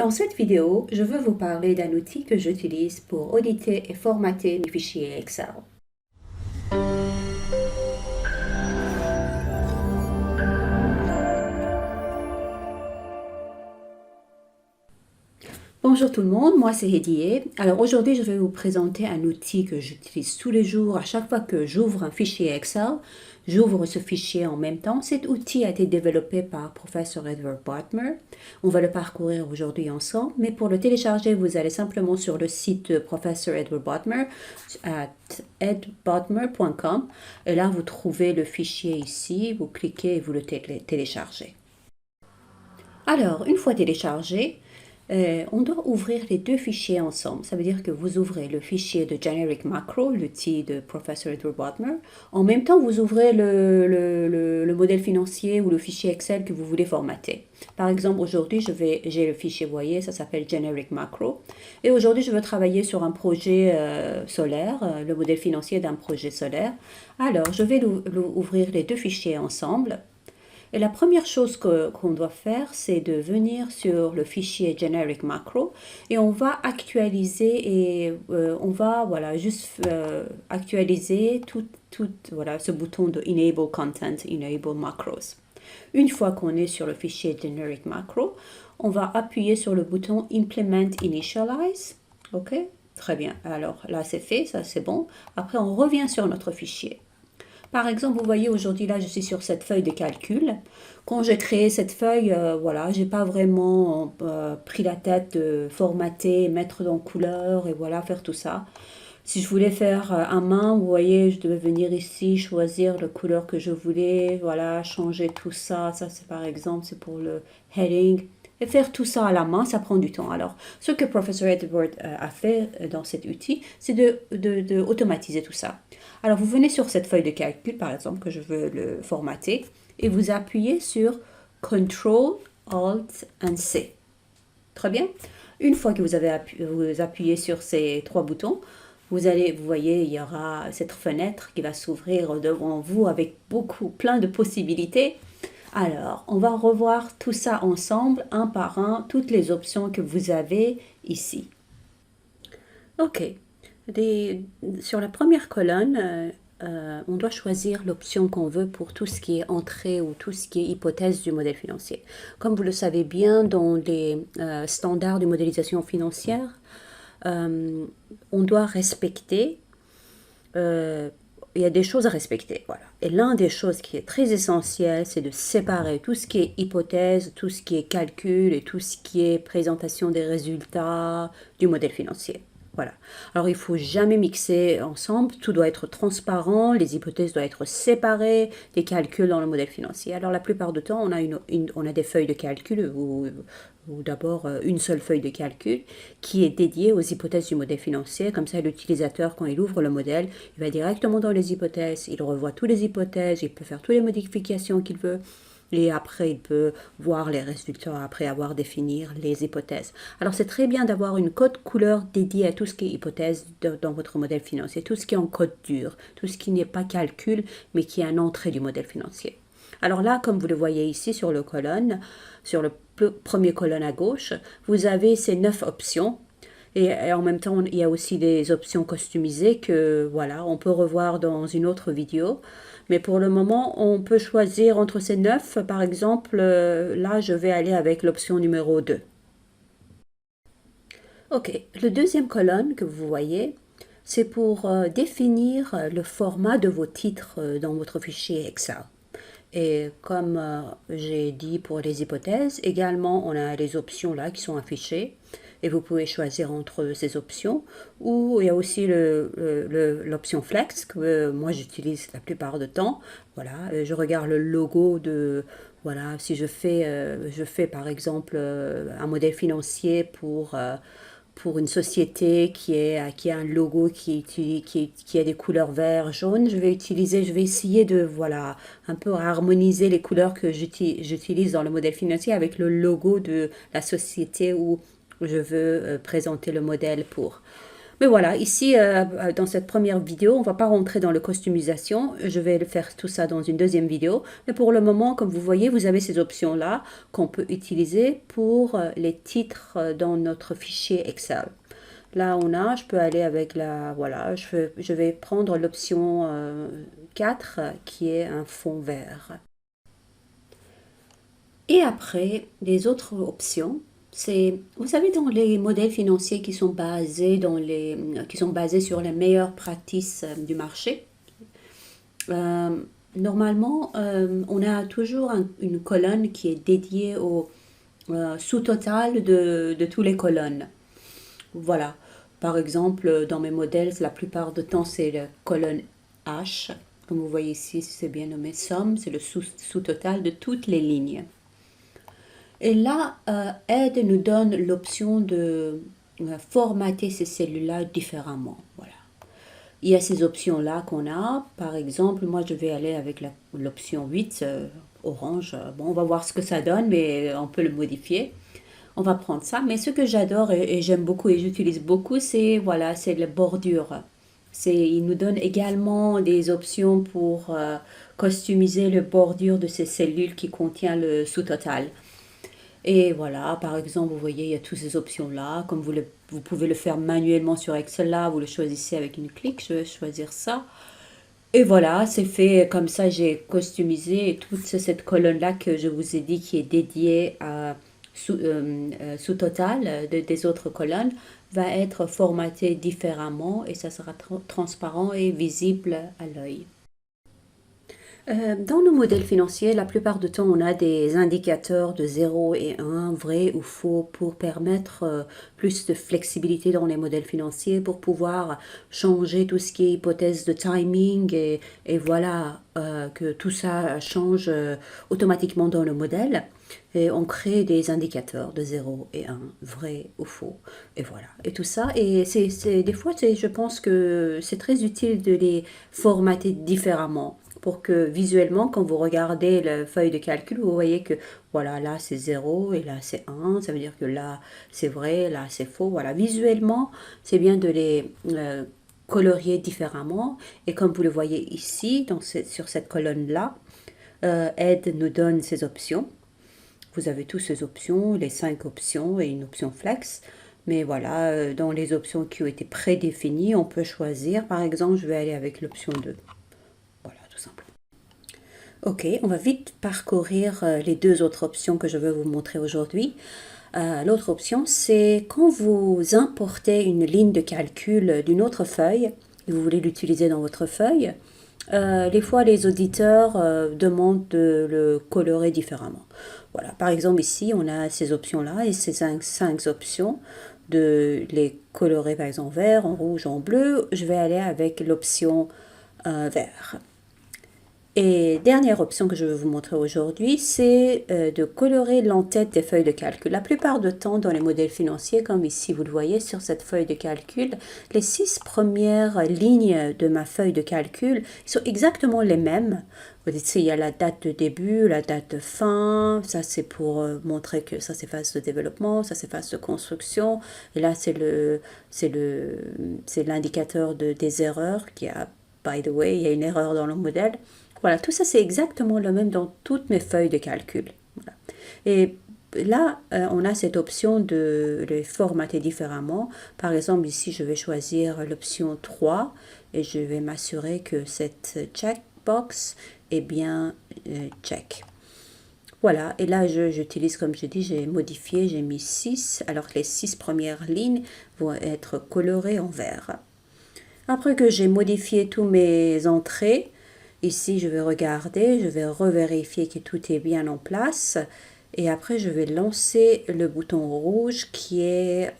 Dans cette vidéo, je veux vous parler d'un outil que j'utilise pour auditer et formater mes fichiers Excel. Bonjour tout le monde, moi c'est Hedie. Alors aujourd'hui je vais vous présenter un outil que j'utilise tous les jours. À chaque fois que j'ouvre un fichier Excel, j'ouvre ce fichier en même temps. Cet outil a été développé par Professor Edward Botmer. On va le parcourir aujourd'hui ensemble, mais pour le télécharger, vous allez simplement sur le site de Professor Edward Botmer, edbotmer.com, et là vous trouvez le fichier ici, vous cliquez et vous le téléchargez. Alors, une fois téléchargé, on doit ouvrir les deux fichiers ensemble. Ça veut dire que vous ouvrez le fichier de Generic Macro, l'outil de Professor Edward Botmer. En même temps, vous ouvrez le modèle financier ou le fichier Excel que vous voulez formater. Par exemple, aujourd'hui, j'ai le fichier, vous voyez, ça s'appelle Generic Macro. Et aujourd'hui, je veux travailler sur un projet solaire, le modèle financier d'un projet solaire. Alors, je vais ouvrir les deux fichiers ensemble. Et la première chose qu'on doit faire, c'est de venir sur le fichier Generic Macro et on va actualiser et on va juste actualiser voilà, ce bouton de Enable Content, Enable Macros. Une fois qu'on est sur le fichier Generic Macro, on va appuyer sur le bouton Implement Initialize. OK? Très bien. Alors là, c'est fait, ça c'est bon. Après, on revient sur notre fichier. Par exemple, vous voyez aujourd'hui, là, je suis sur cette feuille de calcul. Quand j'ai créé cette feuille, voilà, j'ai pas vraiment pris la tête de formater, mettre dans couleur et voilà, faire tout ça. Si je voulais faire à main, vous voyez, je devais venir ici, choisir la couleur que je voulais, voilà, changer tout ça. Ça, c'est par exemple, c'est pour le heading. Et faire tout ça à la main, ça prend du temps. Alors, ce que Professor Edward a fait dans cet outil, c'est de automatiser tout ça. Alors, vous venez sur cette feuille de calcul, par exemple, que je veux le formater, et vous appuyez sur Ctrl, Alt and C. Très bien. Une fois que vous appuyez sur ces trois boutons, vous voyez, il y aura cette fenêtre qui va s'ouvrir devant vous avec plein de possibilités. Alors, on va revoir tout ça ensemble, un par un, toutes les options que vous avez ici. OK. Sur la première colonne, on doit choisir l'option qu'on veut pour tout ce qui est entrée ou tout ce qui est hypothèse du modèle financier. Comme vous le savez bien, dans les standards de modélisation financière, on doit respecter il y a des choses à respecter, voilà. Et l'une des choses qui est très essentielle, c'est de séparer tout ce qui est hypothèse, tout ce qui est calcul et tout ce qui est présentation des résultats du modèle financier. Voilà. Alors, il ne faut jamais mixer ensemble. Tout doit être transparent. Les hypothèses doivent être séparées des calculs dans le modèle financier. Alors, la plupart du temps, on a des feuilles de calcul ou d'abord une seule feuille de calcul qui est dédiée aux hypothèses du modèle financier. Comme ça, l'utilisateur, quand il ouvre le modèle, il va directement dans les hypothèses. Il revoit toutes les hypothèses. Il peut faire toutes les modifications qu'il veut. Et après, il peut voir les résultats après avoir défini les hypothèses. Alors, c'est très bien d'avoir une code couleur dédiée à tout ce qui est hypothèse dans votre modèle financier, tout ce qui est en code dur, tout ce qui n'est pas calcul, mais qui est une entrée du modèle financier. Alors là, comme vous le voyez ici sur le colonne, sur le premier colonne à gauche, vous avez ces 9 options. Et en même temps, il y a aussi des options customisées que, voilà, on peut revoir dans une autre vidéo. Mais pour le moment, on peut choisir entre ces 9. Par exemple, là, je vais aller avec l'option numéro 2. OK. Le deuxième colonne que vous voyez, c'est pour définir le format de vos titres dans votre fichier Excel. Et comme j'ai dit pour les hypothèses, également, on a les options là qui sont affichées. Et vous pouvez choisir entre ces options. Ou il y a aussi l'option Flex que moi j'utilise la plupart du temps. Voilà, je regarde le logo de... Voilà, si je fais par exemple un modèle financier pour une société qui a un logo qui a des couleurs vert, jaune, je vais essayer de, voilà, un peu harmoniser les couleurs que j'utilise dans le modèle financier avec le logo de la société où je veux présenter le modèle pour. Mais voilà, ici, dans cette première vidéo, on ne va pas rentrer dans la customisation. Je vais le faire tout ça dans une deuxième vidéo. Mais pour le moment, comme vous voyez, vous avez ces options-là qu'on peut utiliser pour les titres dans notre fichier Excel. Là, je peux aller avec voilà, je vais prendre l'option 4 qui est un fond vert. Et après, les autres options, vous savez, dans les modèles financiers qui sont qui sont basés sur les meilleures pratiques du marché, euh, normalement, on a toujours une colonne qui est dédiée au sous-total de toutes les colonnes. Voilà. Par exemple, dans mes modèles, la plupart du temps, c'est la colonne H. Comme vous voyez ici, c'est bien nommé somme, c'est le sous-total de toutes les lignes. Et là, Aide nous donne l'option de formater ces cellules-là différemment. Voilà. Il y a ces options-là qu'on a. Par exemple, moi, je vais aller avec l'option 8, orange. Bon, on va voir ce que ça donne, mais on peut le modifier. On va prendre ça. Mais ce que j'adore et j'aime beaucoup et j'utilise beaucoup, c'est voilà, c'est la bordure. Il nous donne également des options pour customiser le bordure de ces cellules qui contient le sous-total. Et voilà, par exemple, vous voyez, il y a toutes ces options-là. Comme vous pouvez le faire manuellement sur Excel, là, vous le choisissez avec une clic. Je vais choisir ça. Et voilà, c'est fait comme ça. J'ai customisé toute cette colonne-là que je vous ai dit qui est dédiée à sous-total des autres colonnes va être formatée différemment et ça sera transparent et visible à l'œil. Dans nos modèles financiers, la plupart du temps, on a des indicateurs de 0 et 1, vrai ou faux, pour permettre plus de flexibilité dans les modèles financiers, pour pouvoir changer tout ce qui est hypothèse de timing et voilà, que tout ça change automatiquement dans le modèle. Et on crée des indicateurs de 0 et 1, vrai ou faux, et voilà. Et tout ça, et des fois, je pense que c'est très utile de les formater différemment pour que visuellement, quand vous regardez la feuille de calcul, vous voyez que voilà, là c'est 0 et là c'est 1, ça veut dire que là c'est vrai, là c'est faux. Voilà, visuellement, c'est bien de les colorier différemment. Et comme vous le voyez ici, sur cette colonne-là, Aide nous donne ces options. Vous avez toutes ces options, les 5 options et une option flex. Mais voilà, dans les options qui ont été prédéfinies, on peut choisir. Par exemple, je vais aller avec l'option 2. Voilà, tout simplement. Ok, on va vite parcourir les deux autres options que je veux vous montrer aujourd'hui. L'autre option, c'est quand vous importez une ligne de calcul d'une autre feuille, et vous voulez l'utiliser dans votre feuille, des fois les auditeurs demandent de le colorer différemment. Voilà, par exemple ici, on a ces options-là et ces 5 options de les colorer par exemple en vert, en rouge, en bleu. Je vais aller avec l'option vert. Et dernière option que je vais vous montrer aujourd'hui, c'est de colorer l'entête des feuilles de calcul. La plupart du temps, dans les modèles financiers, comme ici vous le voyez sur cette feuille de calcul, les 6 premières lignes de ma feuille de calcul sont exactement les mêmes. Vous dites, il y a la date de début, la date de fin, ça c'est pour montrer que ça c'est phase de développement, ça c'est phase de construction, et là c'est l'indicateur des erreurs qui a, by the way, il y a une erreur dans le modèle. Voilà, tout ça c'est exactement le même dans toutes mes feuilles de calcul. Voilà. Et là, on a cette option de les formater différemment. Par exemple, ici, je vais choisir l'option 3 et je vais m'assurer que cette checkbox est bien check. Voilà, et là, j'utilise, comme je dis, j'ai modifié, j'ai mis 6, alors que les 6 premières lignes vont être colorées en vert. Après que j'ai modifié tous mes entrées, ici, je vais regarder, je vais revérifier que tout est bien en place. Et après, je vais lancer le bouton rouge qui est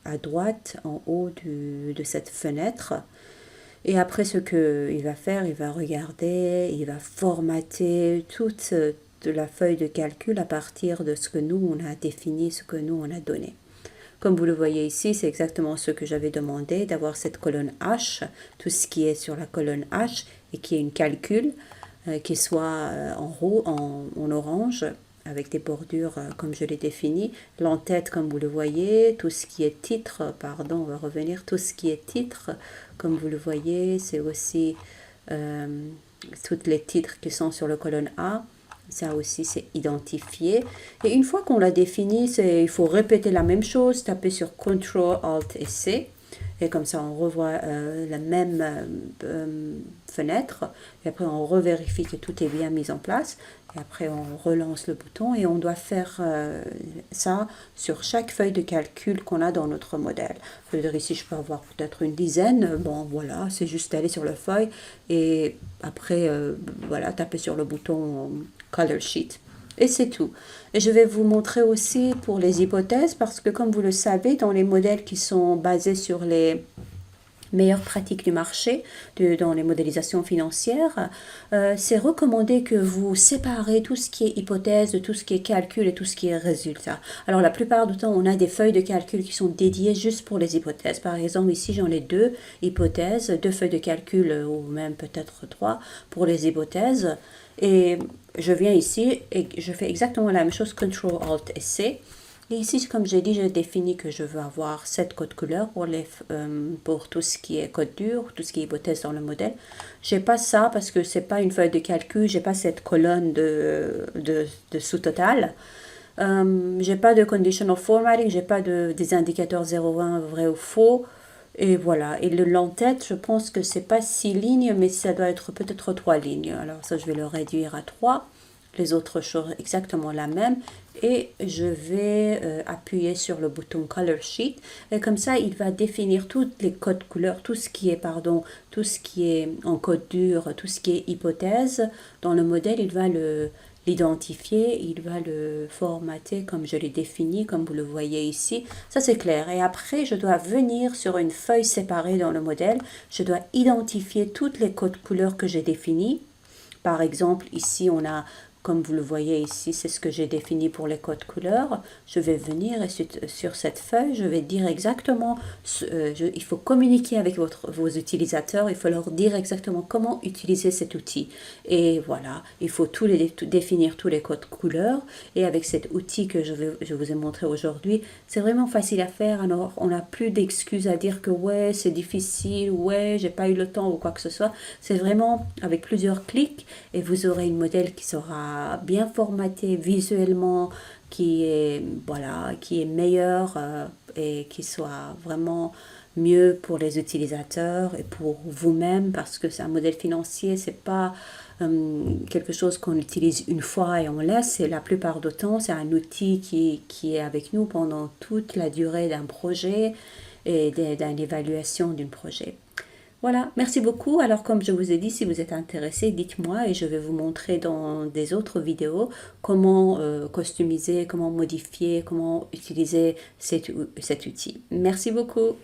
à droite, en haut de cette fenêtre. Et après, ce qu'il va faire, il va regarder, il va formater toute de la feuille de calcul à partir de ce que nous, on a défini, ce que nous, on a donné. Comme vous le voyez ici, c'est exactement ce que j'avais demandé, d'avoir cette colonne H, tout ce qui est sur la colonne H, et qui est une calcul, qui soit en orange, avec des bordures comme je l'ai défini. L'entête, comme vous le voyez, tout ce qui est titre, pardon, on va revenir, tout ce qui est titre, comme vous le voyez, c'est aussi toutes les titres qui sont sur la colonne A. Ça aussi, c'est identifié. Et une fois qu'on l'a défini, il faut répéter la même chose, taper sur CTRL, ALT et C. Et comme ça, on revoit la même fenêtre. Et après, on revérifie que tout est bien mis en place. Et après, on relance le bouton et on doit faire ça sur chaque feuille de calcul qu'on a dans notre modèle. Je veux dire, ici, je peux avoir peut-être une dizaine. Bon, voilà, c'est juste aller sur la feuille et après, voilà, taper sur le bouton Color Sheet. Et c'est tout. Et je vais vous montrer aussi pour les hypothèses parce que comme vous le savez, dans les modèles qui sont basés sur les meilleures pratiques du marché, dans les modélisations financières, c'est recommandé que vous séparez tout ce qui est hypothèse de tout ce qui est calcul et tout ce qui est résultat. Alors la plupart du temps, on a des feuilles de calcul qui sont dédiées juste pour les hypothèses. Par exemple, ici j'en ai 2 hypothèses, 2 feuilles de calcul ou même peut-être 3 pour les hypothèses. Et je viens ici et je fais exactement la même chose, CTRL ALT et C. Et ici, comme j'ai dit, j'ai défini que je veux avoir 7 codes couleurs pour tout ce qui est code dur, tout ce qui est hypothèse dans le modèle. J'ai pas ça parce que c'est pas une feuille de calcul, j'ai pas cette colonne de sous-total. J'ai pas de conditional formatting, j'ai pas des indicateurs 0,1 vrai ou faux. Et voilà. Et l'entête, je pense que c'est pas 6 lignes, mais ça doit être peut-être 3 lignes. Alors ça, je vais le réduire à 3. Les autres choses exactement la même. Et je vais appuyer sur le bouton Color Sheet. Et comme ça, il va définir tous les codes couleurs, tout ce qui est en code dur, tout ce qui est hypothèse. Dans le modèle, il va l'identifier, il va le formater comme je l'ai défini, comme vous le voyez ici. Ça, c'est clair. Et après, je dois venir sur une feuille séparée dans le modèle. Je dois identifier toutes les codes couleurs que j'ai définis. Par exemple, ici, on a, comme vous le voyez ici, c'est ce que j'ai défini pour les codes couleurs. Je vais venir et sur cette feuille, je vais dire exactement, il faut communiquer avec vos utilisateurs, il faut leur dire exactement comment utiliser cet outil. Et voilà, il faut définir tous les codes couleurs. Et avec cet outil que je vous ai montré aujourd'hui, c'est vraiment facile à faire. Alors, on n'a plus d'excuses à dire que ouais, c'est difficile, ouais, j'ai pas eu le temps ou quoi que ce soit. C'est vraiment avec plusieurs clics et vous aurez une modèle qui sera bien formaté visuellement, qui est meilleur et qui soit vraiment mieux pour les utilisateurs et pour vous-même parce que c'est un modèle financier, c'est pas quelque chose qu'on utilise une fois et on laisse. Et la plupart du temps, c'est un outil qui est avec nous pendant toute la durée d'un projet et d'une évaluation d'un projet. Voilà, merci beaucoup. Alors comme je vous ai dit, si vous êtes intéressé, dites-moi et je vais vous montrer dans des autres vidéos comment customiser, comment modifier, comment utiliser cet outil. Merci beaucoup.